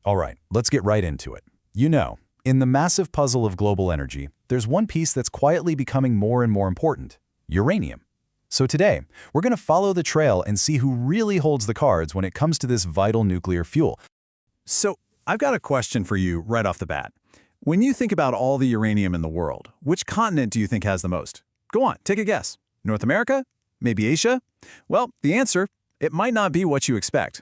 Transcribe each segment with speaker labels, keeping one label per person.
Speaker 1: All right, let's get right into it. In the massive puzzle of global energy, there's one piece that's quietly becoming more and more important: uranium. So today, we're going to follow the trail and see who really holds the cards when it comes to this vital nuclear fuel.
Speaker 2: So, I've got a question for you right off the bat. When you think about all the uranium in the world, which continent do you think has the most? Go on, take a guess. North America? Maybe Asia? Well, the answer, it might not be what you expect.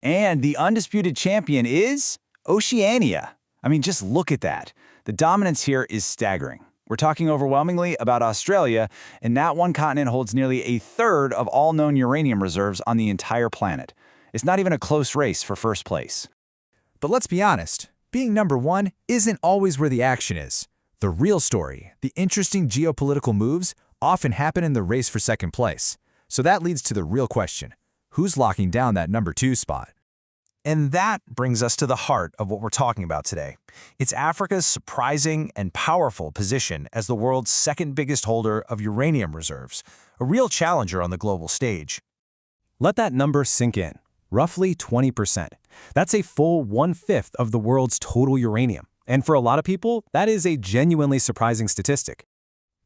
Speaker 3: And the undisputed champion is Oceania. I mean, just look at that. The dominance here is staggering. We're talking overwhelmingly about Australia, and that one continent holds nearly a third of all known uranium reserves on the entire planet. It's not even a close race for first place.
Speaker 4: But let's be honest, being number one isn't always where the action is. The real story, the interesting geopolitical moves, often happen in the race for second place. So that leads to the real question: who's locking down that number 2 spot?
Speaker 5: And that brings us to the heart of what we're talking about today. It's Africa's surprising and powerful position as the world's second biggest holder of uranium reserves, a real challenger on the global stage.
Speaker 6: Let that number sink in. Roughly 20%. That's a full 1/5 of the world's total uranium. And for a lot of people, that is a genuinely surprising statistic.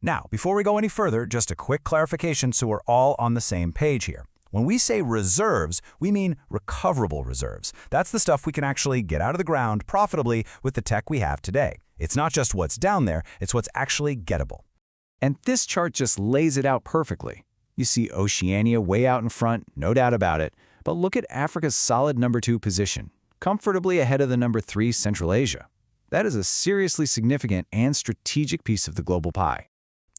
Speaker 5: Now, before we go any further, just a quick clarification so we're all on the same page here. When we say reserves, we mean recoverable reserves. That's the stuff we can actually get out of the ground profitably with the tech we have today. It's not just what's down there, it's what's actually gettable.
Speaker 3: And this chart just lays it out perfectly. You see Oceania way out in front, no doubt about it, but look at Africa's solid number 2 position, comfortably ahead of the number 3 Central Asia. That is a seriously significant and strategic piece of the global pie.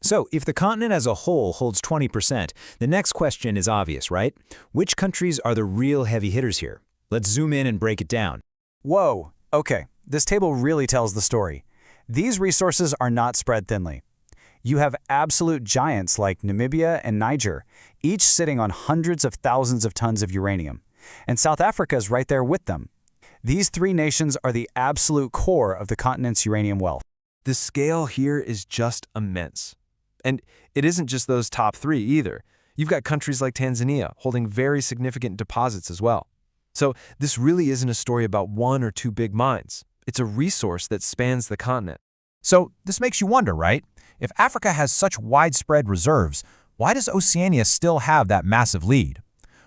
Speaker 6: So, if the continent as a whole holds 20%, the next question is obvious, right? Which countries are the real heavy hitters here? Let's zoom in and break it down.
Speaker 5: Whoa, okay, this table really tells the story. These resources are not spread thinly. You have absolute giants like Namibia and Niger, each sitting on hundreds of thousands of tons of uranium. And South Africa is right there with them. These 3 nations are the absolute core of the continent's uranium wealth.
Speaker 7: The scale here is just immense. And it isn't just those top 3 either. You've got countries like Tanzania holding very significant deposits as well. So this really isn't a story about 1 or 2 big mines. It's a resource that spans the continent.
Speaker 4: So this makes you wonder, right? If Africa has such widespread reserves, why does Oceania still have that massive lead?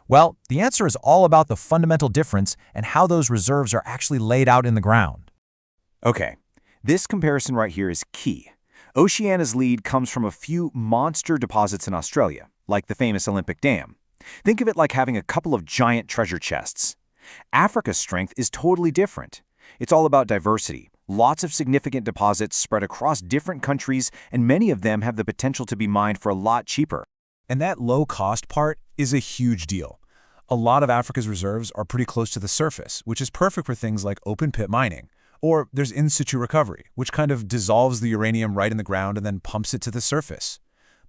Speaker 4: Well, the answer is all about the fundamental difference and how those reserves are actually laid out in the ground.
Speaker 3: Okay, this comparison right here is key. Oceania's lead comes from a few monster deposits in Australia, like the famous Olympic Dam. Think of it like having a couple of giant treasure chests. Africa's strength is totally different. It's all about diversity, lots of significant deposits spread across different countries, and many of them have the potential to be mined for a lot cheaper.
Speaker 4: And that low-cost part is a huge deal. A lot of Africa's reserves are pretty close to the surface, which is perfect for things like open-pit mining. Or there's in-situ recovery, which kind of dissolves the uranium right in the ground and then pumps it to the surface.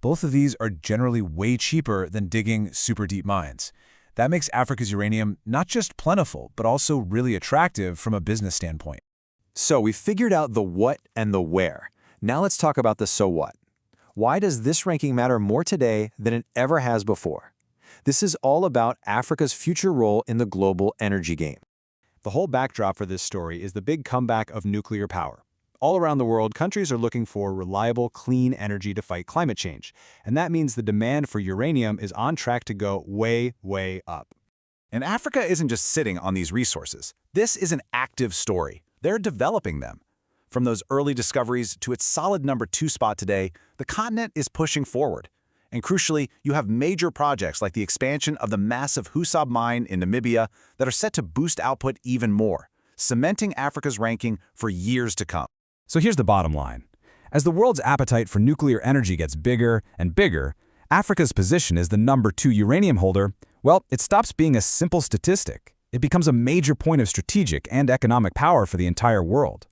Speaker 4: Both of these are generally way cheaper than digging super deep mines. That makes Africa's uranium not just plentiful, but also really attractive from a business standpoint.
Speaker 2: So we figured out the what and the where. Now let's talk about the so what. Why does this ranking matter more today than it ever has before? This is all about Africa's future role in the global energy game.
Speaker 1: The whole backdrop for this story is the big comeback of nuclear power. All around the world, countries are looking for reliable, clean energy to fight climate change, and that means the demand for uranium is on track to go way, way up.
Speaker 2: And Africa isn't just sitting on these resources. This is an active story. They're developing them. From those early discoveries to its solid number 2 spot today, the continent is pushing forward. And crucially, you have major projects like the expansion of the massive Husab mine in Namibia that are set to boost output even more, cementing Africa's ranking for years to come.
Speaker 4: So here's the bottom line. As the world's appetite for nuclear energy gets bigger and bigger, Africa's position as the number 2 uranium holder, well, it stops being a simple statistic. It becomes a major point of strategic and economic power for the entire world.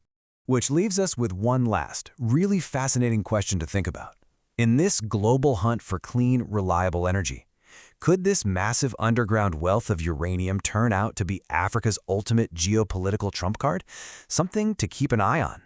Speaker 6: Which leaves us with one last, really fascinating question to think about. In this global hunt for clean, reliable energy, could this massive underground wealth of uranium turn out to be Africa's ultimate geopolitical trump card? Something to keep an eye on.